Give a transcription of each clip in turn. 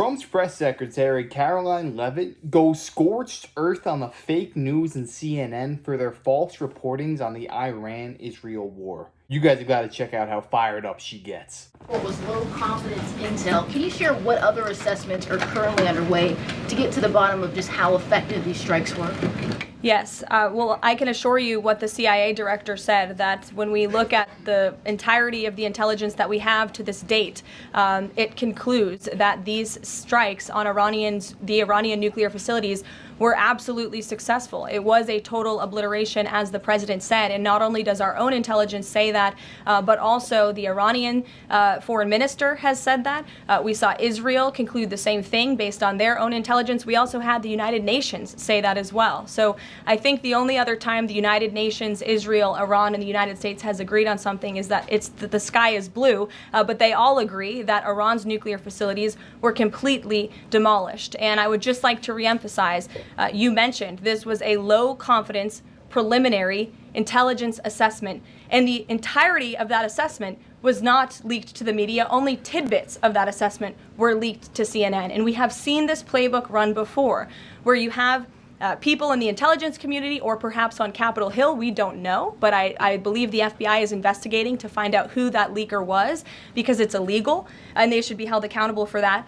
Trump's press secretary, Karoline Leavitt, goes scorched earth on the fake news and CNN for their false reportings on the Iran-Israel war. You guys have got to check out how fired up she gets. What was low confidence intel? Can you share what other assessments are currently underway to get to the bottom of just how effective these strikes were? Yes, well, I can assure you what the CIA director said, that when we look at the entirety of the intelligence that we have to this date, it concludes that these strikes on the Iranian nuclear facilities were absolutely successful. It was a total obliteration, as the president said, and not only does our own intelligence say that, but also the Iranian foreign minister has said that. We saw Israel conclude the same thing based on their own intelligence. We also had the United Nations say that as well. So I think the only other time the United Nations, Israel, Iran, and the United States has agreed on something is that the sky is blue, but they all agree that Iran's nuclear facilities were completely demolished. And I would just like to reemphasize, you mentioned this was a low confidence preliminary intelligence assessment, and the entirety of that assessment was not leaked to the media. Only tidbits of that assessment were leaked to CNN. And we have seen this playbook run before, where you have people in the intelligence community, or perhaps on Capitol Hill, we don't know, but I believe the FBI is investigating to find out who that leaker was, because it's illegal and they should be held accountable for that,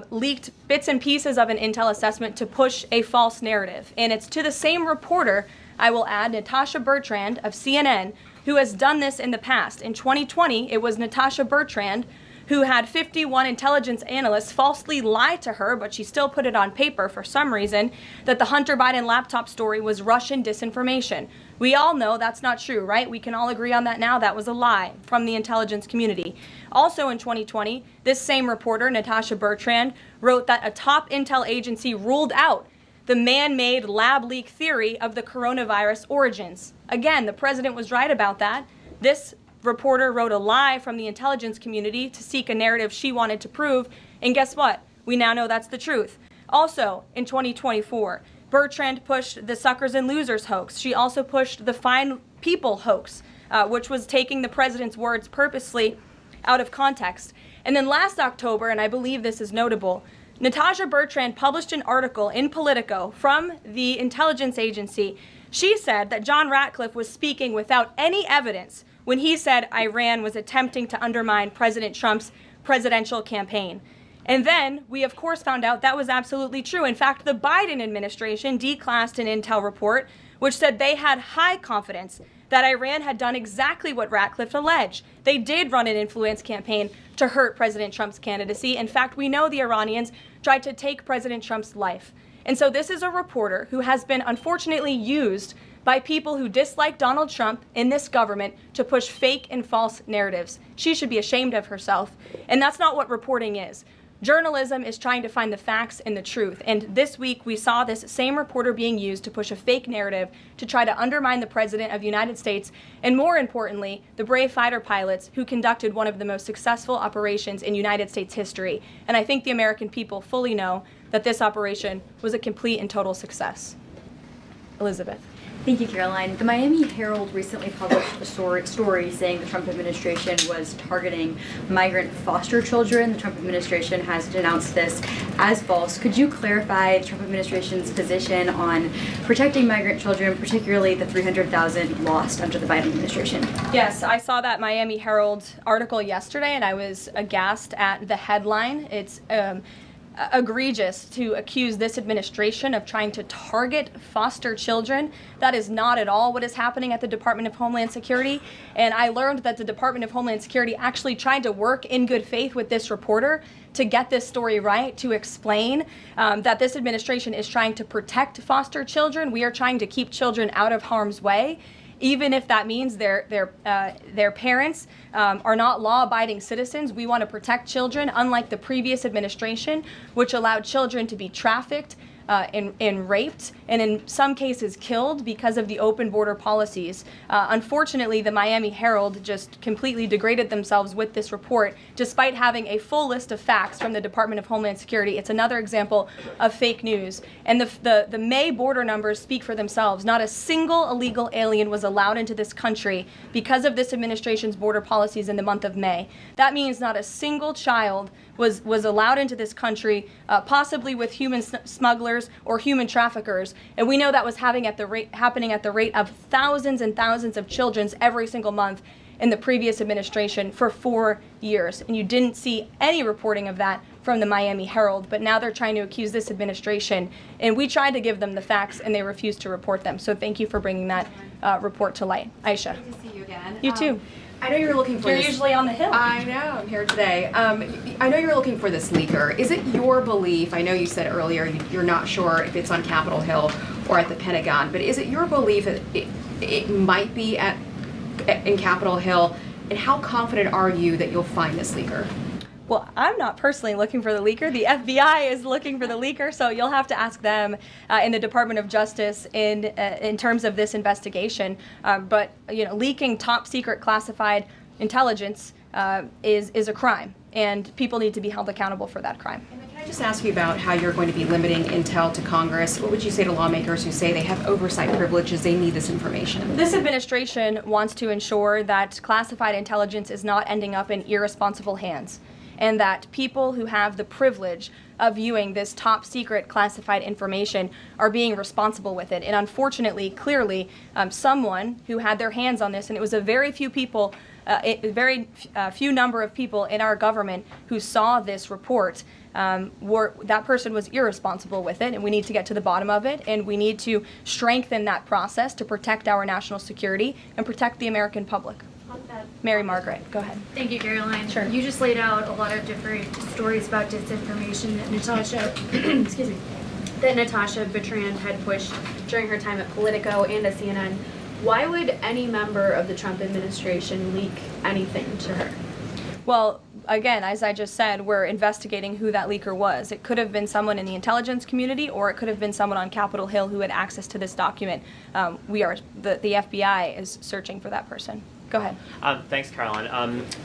leaked bits and pieces of an intel assessment to push a false narrative. And it's to the same reporter, I will add, Natasha Bertrand of CNN, who has done this in the past. In 2020, it was Natasha Bertrand who had 51 intelligence analysts falsely lie to her, but she still put it on paper for some reason, that the Hunter Biden laptop story was Russian disinformation. We all know that's not true, right? We can all agree on that now. That was a lie from the intelligence community. Also in 2020, this same reporter, Natasha Bertrand, wrote that a top intel agency ruled out the man-made lab leak theory of the coronavirus origins. Again, the president was right about that. This reporter wrote a lie from the intelligence community to seek a narrative she wanted to prove, and guess what? We now know that's the truth. Also, in 2024, Bertrand pushed the suckers and losers hoax. She also pushed the fine people hoax, which was taking the president's words purposely out of context. And then last October, and I believe this is notable, Natasha Bertrand published an article in Politico from the intelligence agency. She said that John Ratcliffe was speaking without any evidence when he said Iran was attempting to undermine President Trump's presidential campaign. And then we, of course, found out that was absolutely true. In fact, the Biden administration declassed an intel report which said they had high confidence that Iran had done exactly what Ratcliffe alleged. They did run an influence campaign to hurt President Trump's candidacy. In fact, we know the Iranians tried to take President Trump's life. And so this is a reporter who has been unfortunately used by people who dislike Donald Trump in this government to push fake and false narratives. She should be ashamed of herself. And that's not what reporting is. Journalism is trying to find the facts and the truth. And this week we saw this same reporter being used to push a fake narrative to try to undermine the President of the United States, and more importantly, the brave fighter pilots who conducted one of the most successful operations in United States history. And I think the American people fully know that this operation was a complete and total success. Elizabeth. Thank you, Caroline. The Miami Herald recently published a story saying the Trump administration was targeting migrant foster children. The Trump administration has denounced this as false. Could you clarify the Trump administration's position on protecting migrant children, particularly the 300,000 lost under the Biden administration? Yes, I saw that Miami Herald article yesterday, and I was aghast at the headline. It's egregious to accuse this administration of trying to target foster children. That is not at all what is happening at the Department of Homeland Security. And I learned that the Department of Homeland Security actually tried to work in good faith with this reporter to get this story right, to explain that this administration is trying to protect foster children. We are trying to keep children out of harm's way, even if that means their parents are not law-abiding citizens. We want to protect children, unlike the previous administration, which allowed children to be trafficked and raped, and in some cases killed because of the open border policies. Unfortunately, the Miami Herald just completely degraded themselves with this report, despite having a full list of facts from the Department of Homeland Security. It's another example of fake news. And the May border numbers speak for themselves. Not a single illegal alien was allowed into this country because of this administration's border policies in the month of May. That means not a single child was allowed into this country, possibly with human smugglers or human traffickers. And we know that was happening at the rate of thousands and thousands of children every single month in the previous administration for 4 years. And you didn't see any reporting of that from the Miami Herald, but now they're trying to accuse this administration. And we tried to give them the facts and they refused to report them. So thank you for bringing that report to light. Aisha. Good to see you again. You too. I know you're looking for You're this. usually on the Hill. I know, I'm here today. I know you're looking for this leaker. Is it your belief, I know you said earlier you're not sure if it's on Capitol Hill or at the Pentagon, but is it your belief that it might be in Capitol Hill? And how confident are you that you'll find this leaker? Well, I'm not personally looking for the leaker. The FBI is looking for the leaker, so you'll have to ask them in the Department of Justice in terms of this investigation. But leaking top secret classified intelligence is a crime, and people need to be held accountable for that crime. Can I just ask you about how you're going to be limiting intel to Congress? What would you say to lawmakers who say they have oversight privileges, they need this information? This administration wants to ensure that classified intelligence is not ending up in irresponsible hands, and that people who have the privilege of viewing this top secret classified information are being responsible with it. And unfortunately, clearly, someone who had their hands on this, and it was a very few people, few number of people in our government who saw this report, that person was irresponsible with it, and we need to get to the bottom of it, and we need to strengthen that process to protect our national security and protect the American public. Mary Margaret, go ahead. Thank you, Caroline. Sure. You just laid out a lot of different stories about disinformation that Natasha, excuse me, that Natasha Bertrand had pushed during her time at Politico and at CNN. Why would any member of the Trump administration leak anything to her? Well, again, as I just said, we're investigating who that leaker was. It could have been someone in the intelligence community, or it could have been someone on Capitol Hill who had access to this document. The FBI is searching for that person. Go ahead. Thanks, Caroline.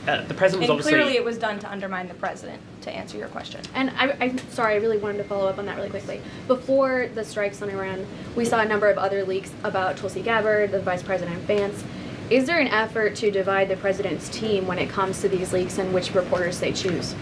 The president was And obviously... clearly it was done to undermine the president, to answer your question. And I'm sorry, I really wanted to follow up on that really quickly. Before the strikes on Iran, we saw a number of other leaks about Tulsi Gabbard, the Vice President Vance. Is there an effort to divide the president's team when it comes to these leaks and which reporters they choose?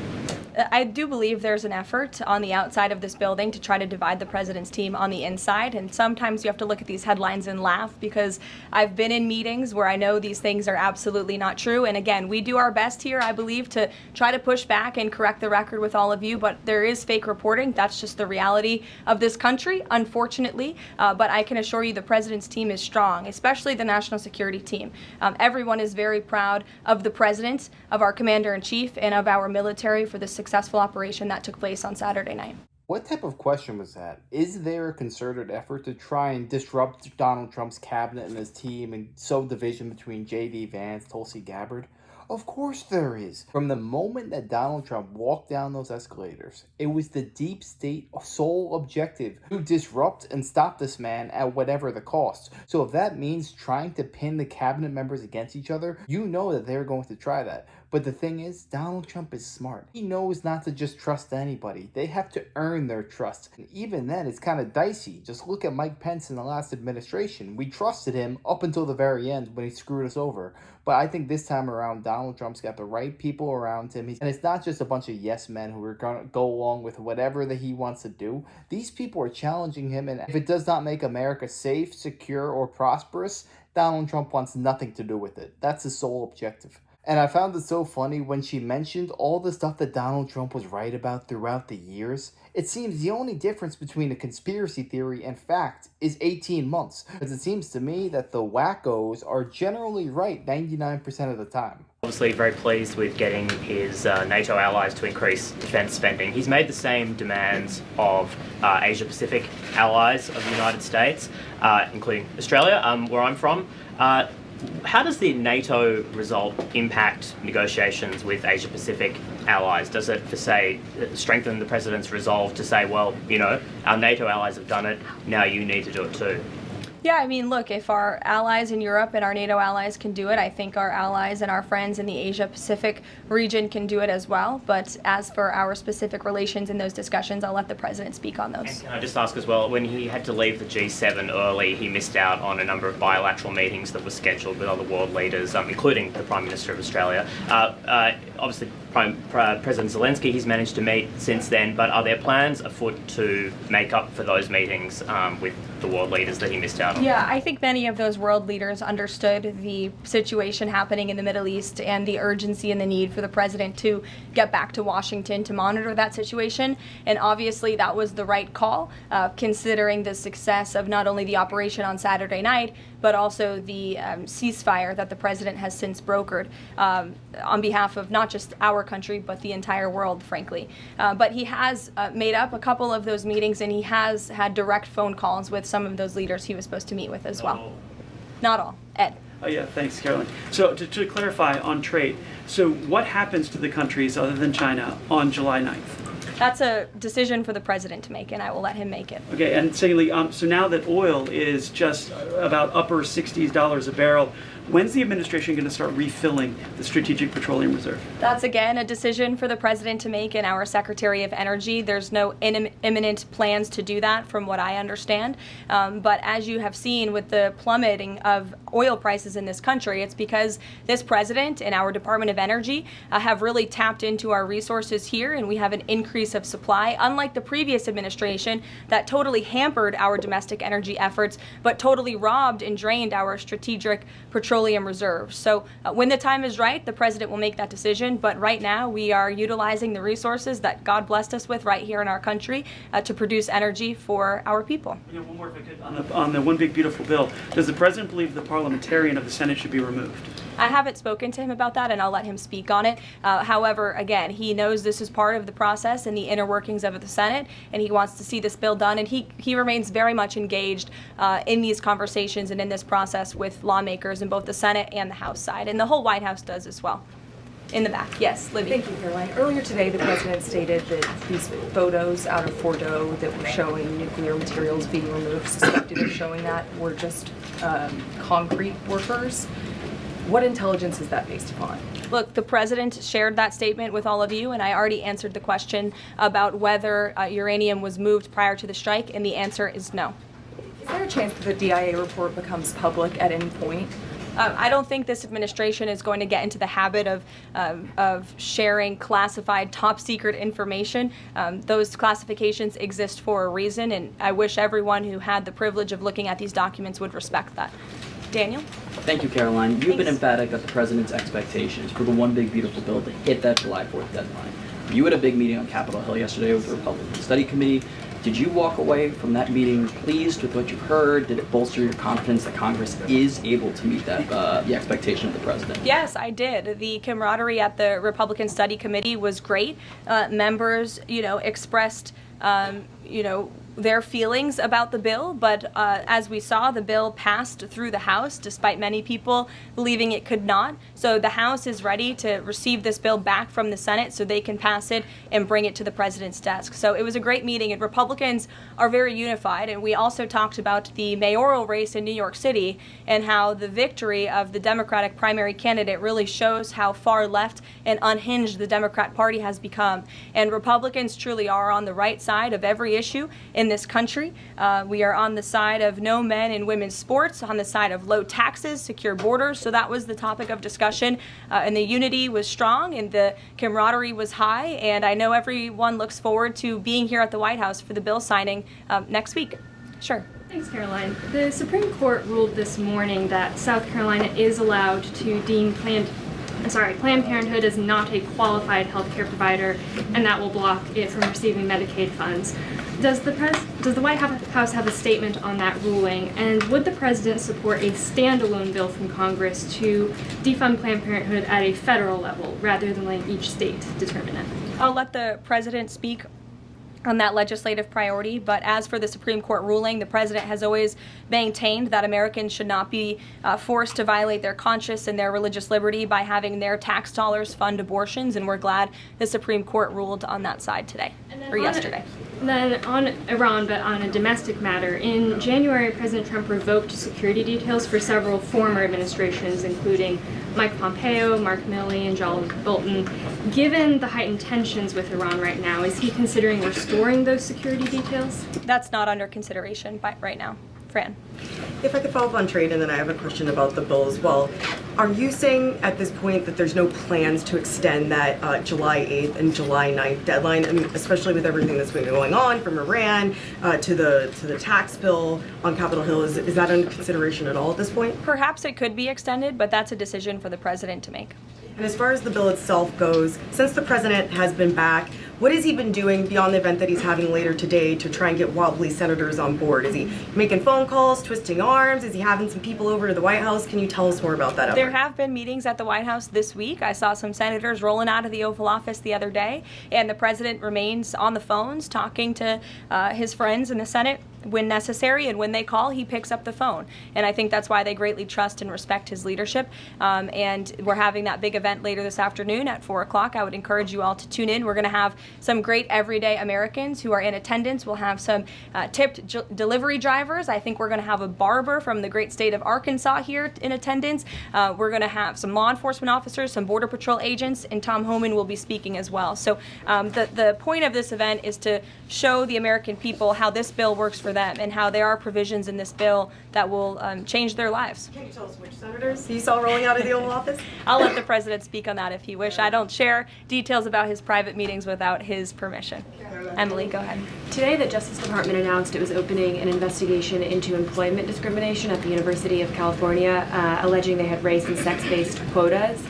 I do believe there's an effort on the outside of this building to try to divide the president's team on the inside, and sometimes you have to look at these headlines and laugh, because I've been in meetings where I know these things are absolutely not true. And again, we do our best here, I believe, to try to push back and correct the record with all of you, but there is fake reporting. That's just the reality of this country, unfortunately. But I can assure you the president's team is strong, especially the national security team. Everyone is very proud of the president, of our commander-in-chief, and of our military for the successful operation that took place on Saturday night. What type of question was that? Is there a concerted effort to try and disrupt Donald Trump's cabinet and his team and sow division between J.D. Vance, Tulsi Gabbard? Of course there is. From the moment that Donald Trump walked down those escalators, it was the deep state sole objective to disrupt and stop this man at whatever the cost. So if that means trying to pin the cabinet members against each other, you know that they're going to try that. But the thing is, Donald Trump is smart. He knows not to just trust anybody. They have to earn their trust. And even then, it's kind of dicey. Just look at Mike Pence in the last administration. We trusted him up until the very end when he screwed us over. But I think this time around, Donald Trump's got the right people around him. And it's not just a bunch of yes men who are going to go along with whatever that he wants to do. These people are challenging him. And if it does not make America safe, secure, or prosperous, Donald Trump wants nothing to do with it. That's his sole objective. And I found it so funny when she mentioned all the stuff that Donald Trump was right about throughout the years. It seems the only difference between a conspiracy theory and fact is 18 months. Because it seems to me that the wackos are generally right 99% of the time. Obviously very pleased with getting his NATO allies to increase defense spending. He's made the same demands of Asia-Pacific allies of the United States, including Australia, where I'm from. How does the NATO result impact negotiations with Asia-Pacific allies? Does it, for say, strengthen the president's resolve to say, well, you know, our NATO allies have done it, now you need to do it too? Yeah, I mean, look, if our allies in Europe and our NATO allies can do it, I think our allies and our friends in the Asia-Pacific region can do it as well. But as for our specific relations in those discussions, I'll let the president speak on those. And can I just ask as well, when he had to leave the G7 early, he missed out on a number of bilateral meetings that were scheduled with other world leaders, including the Prime Minister of Australia. Obviously, President Zelensky, he's managed to meet since then, but are there plans afoot to make up for those meetings with the world leaders that he missed out on? Yeah, I think many of those world leaders understood the situation happening in the Middle East and the urgency and the need for the president to get back to Washington to monitor that situation. And obviously that was the right call, considering the success of not only the operation on Saturday night, but also the ceasefire that the president has since brokered on behalf of not just our country, but the entire world, frankly. But he has made up a couple of those meetings, and he has had direct phone calls with some of those leaders he was supposed to meet with as well. Not all. Ed. Oh yeah, thanks, Karoline. So to clarify on trade, so what happens to the countries other than China on July 9th? That's a decision for the president to make, and I will let him make it. Okay, and secondly, so now that oil is just about upper $60s a barrel, when's the administration going to start refilling the Strategic Petroleum Reserve? That's, again, a decision for the president to make and our Secretary of Energy. There's no imminent plans to do that, from what I understand. But as you have seen with the plummeting of oil prices in this country, it's because this president and our Department of Energy have really tapped into our resources here, and we have an increase of supply, unlike the previous administration that totally hampered our domestic energy efforts, but totally robbed and drained our strategic petroleum reserves. So when the time is right, the president will make that decision. But right now, we are utilizing the resources that God blessed us with right here in our country to produce energy for our people. You know, one more if I could, on the One Big Beautiful Bill, does the president believe the parliamentarian of the Senate should be removed? I haven't spoken to him about that, and I'll let him speak on it. However, again, he knows this is part of the process and the inner workings of the Senate, and he wants to see this bill done, and he remains very much engaged in these conversations and in this process with lawmakers in both the Senate and the House side, and the whole White House does as well. In the back, yes, Libby. Thank you, Caroline. Earlier today, the president stated that these photos out of Fordo that were showing nuclear materials being removed, suspected of showing that, were just concrete workers. What intelligence is that based upon? Look, the president shared that statement with all of you, and I already answered the question about whether uranium was moved prior to the strike, and the answer is no. Is there a chance that the DIA report becomes public at any point? I don't think this administration is going to get into the habit of sharing classified, top-secret information. Those classifications exist for a reason, and I wish everyone who had the privilege of looking at these documents would respect that. Daniel? Thank you, Caroline. You've been Thanks. emphatic that the president's expectations for the One Big Beautiful Bill to hit that July 4th deadline. You had a big meeting on Capitol Hill yesterday with the Republican Study Committee. Did you walk away from that meeting pleased with what you heard? Did it bolster your confidence that Congress is able to meet that the expectation of the president? Yes, I did. The camaraderie at the Republican Study Committee was great. Members, expressed, their feelings about the bill, but as we saw, the bill passed through the House, despite many people believing it could not. So the House is ready to receive this bill back from the Senate so they can pass it and bring it to the president's desk. So it was a great meeting, and Republicans are very unified. And we also talked about the mayoral race in New York City and how the victory of the Democratic primary candidate really shows how far left and unhinged the Democrat Party has become. And Republicans truly are on the right side of every issue in this country. We are on the side of no men in women's sports, on the side of low taxes, secure borders. So that was the topic of discussion. And the unity was strong and the camaraderie was high. And I know everyone looks forward to being here at the White House for the bill signing next week. Sure. Thanks, Caroline. The Supreme Court ruled this morning that South Carolina is allowed to deem Planned Parenthood is not a qualified healthcare provider, and that will block it from receiving Medicaid funds. Does the White House have a statement on that ruling, and would the president support a standalone bill from Congress to defund Planned Parenthood at a federal level rather than letting each state determine it? I'll let the president speak on that legislative priority. But as for the Supreme Court ruling, the president has always maintained that Americans should not be forced to violate their conscience and their religious liberty by having their tax dollars fund abortions, and we're glad the Supreme Court ruled on that side today, or yesterday. Then on Iran, but on a domestic matter, in January, President Trump revoked security details for several former administrations, including Mike Pompeo, Mark Milley, and John Bolton. Given the heightened tensions with Iran right now, is he considering restoring those security details? That's not under consideration right now. Fran. If I could follow up on trade, and then I have a question about the bill as well. Are you saying at this point that there's no plans to extend that July 8th and July 9th deadline, I mean, especially with everything that's been going on from Iran to the tax bill on Capitol Hill? Is that under consideration at all at this point? Perhaps it could be extended, but that's a decision for the president to make. And as far as the bill itself goes, since the president has been back, what has he been doing beyond the event that he's having later today to try and get wobbly senators on board? Is he making phone calls, twisting arms? Is he having some people over to the White House? Can you tell us more about that effort? There have been meetings at the White House this week. I saw some senators rolling out of the Oval Office the other day, and the president remains on the phones talking to his friends in the Senate when necessary, and when they call, he picks up the phone. And I think that's why they greatly trust and respect his leadership. And we're having that big event later this afternoon at 4 o'clock. I would encourage you all to tune in. We're going to have some great everyday Americans who are in attendance. We'll have some tipped delivery drivers. I think we're going to have a barber from the great state of Arkansas here in attendance. We're going to have some law enforcement officers, some Border Patrol agents, and Tom Homan will be speaking as well. So the point of this event is to show the American people how this bill works for them and how there are provisions in this bill that will change their lives. Can you tell us which senators you saw rolling out of the Oval Office? I'll let the president speak on that if he wish. I don't share details about his private meetings without his permission. Emily, go ahead. Today, the Justice Department announced it was opening an investigation into employment discrimination at the University of California, alleging they had race and sex-based quotas.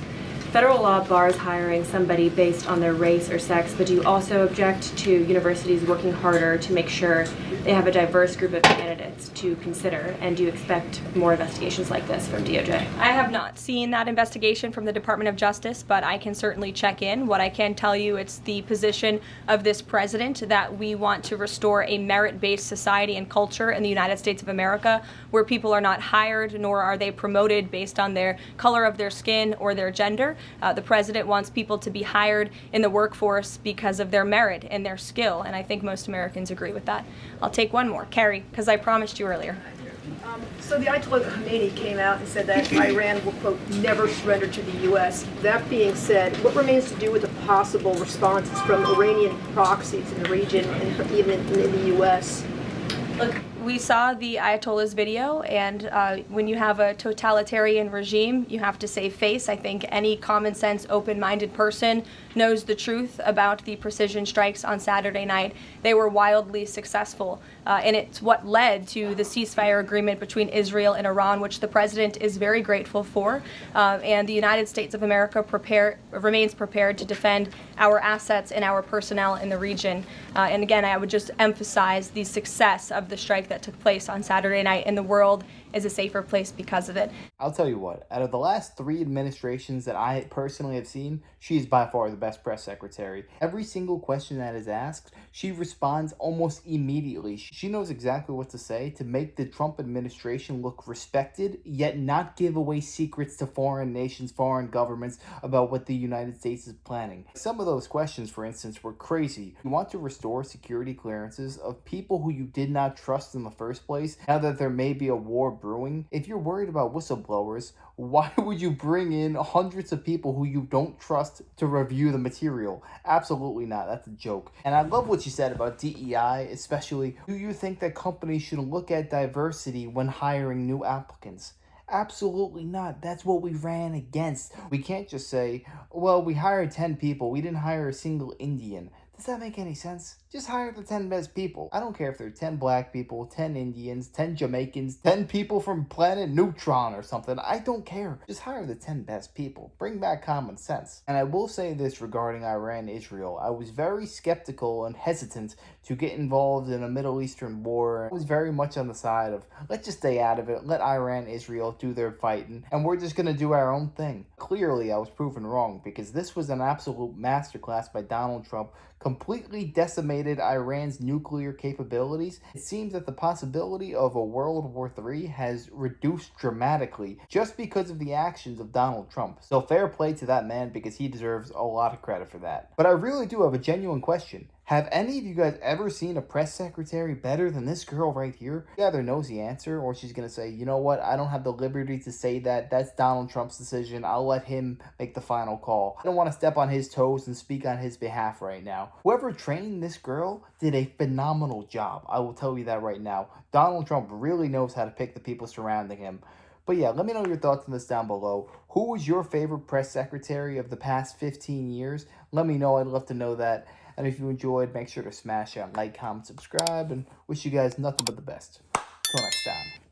Federal law bars hiring somebody based on their race or sex, but do you also object to universities working harder to make sure they have a diverse group of candidates to consider? And do you expect more investigations like this from DOJ? I have not seen that investigation from the Department of Justice, but I can certainly check in. What I can tell you, it's the position of this president that we want to restore a merit-based society and culture in the United States of America, where people are not hired nor are they promoted based on their color of their skin or their gender. The president wants people to be hired in the workforce because of their merit and their skill, and I think most Americans agree with that. I'll take one more. Carrie, because I promised you earlier. So the Ayatollah Khomeini came out and said that Iran will, quote, never surrender to the U.S. That being said, what remains to do with the possible responses from Iranian proxies in the region and even in the U.S.? Look, we saw the Ayatollah's video, and when you have a totalitarian regime, you have to save face. I think any common sense, open-minded person knows the truth about the precision strikes on Saturday night. They were wildly successful, and it's what led to the ceasefire agreement between Israel and Iran, which the president is very grateful for. And the United States of America remains prepared to defend our assets and our personnel in the region. And again, I would just emphasize the success of the strike that took place on Saturday night, and the world is a safer place because of it. I'll tell you what, out of the last 3 administrations that I personally have seen, she's by far the best press secretary. Every single question that is asked, she responds almost immediately. She knows exactly what to say to make the Trump administration look respected, yet not give away secrets to foreign nations, foreign governments about what the United States is planning. Some of those questions, for instance, were crazy. You want to restore security clearances of people who you did not trust in the first place, now that there may be a war brewing? If you're worried about whistleblowers, why would you bring in hundreds of people who you don't trust to review the material? Absolutely not. That's a joke. And I love what you said about DEI, especially. Do you think that companies should look at diversity when hiring new applicants? Absolutely not. That's what we ran against. We can't just say, well, we hired 10 people. We didn't hire a single Indian. Does that make any sense? Just hire the 10 best people. I don't care if they're 10 black people, 10 Indians, 10 Jamaicans, 10 people from planet Neutron or something. I don't care. Just hire the 10 best people. Bring back common sense. And I will say this regarding Iran-Israel. I was very skeptical and hesitant to get involved in a Middle Eastern war. I was very much on the side of, let's just stay out of it. Let Iran-Israel do their fighting, and we're just going to do our own thing. Clearly, I was proven wrong, because this was an absolute masterclass by Donald Trump, completely decimating underestimated Iran's nuclear capabilities, it seems that the possibility of a World War III has reduced dramatically just because of the actions of Donald Trump. So fair play to that man, because he deserves a lot of credit for that. But I really do have a genuine question. Have any of you guys ever seen a press secretary better than this girl right here? She either knows the answer, or she's going to say, you know what, I don't have the liberty to say that. That's Donald Trump's decision. I'll let him make the final call. I don't want to step on his toes and speak on his behalf right now. Whoever trained this girl did a phenomenal job. I will tell you that right now. Donald Trump really knows how to pick the people surrounding him. But yeah, let me know your thoughts on this down below. Who was your favorite press secretary of the past 15 years? Let me know. I'd love to know that. And if you enjoyed, make sure to smash that like, comment, subscribe, and wish you guys nothing but the best. Till next time.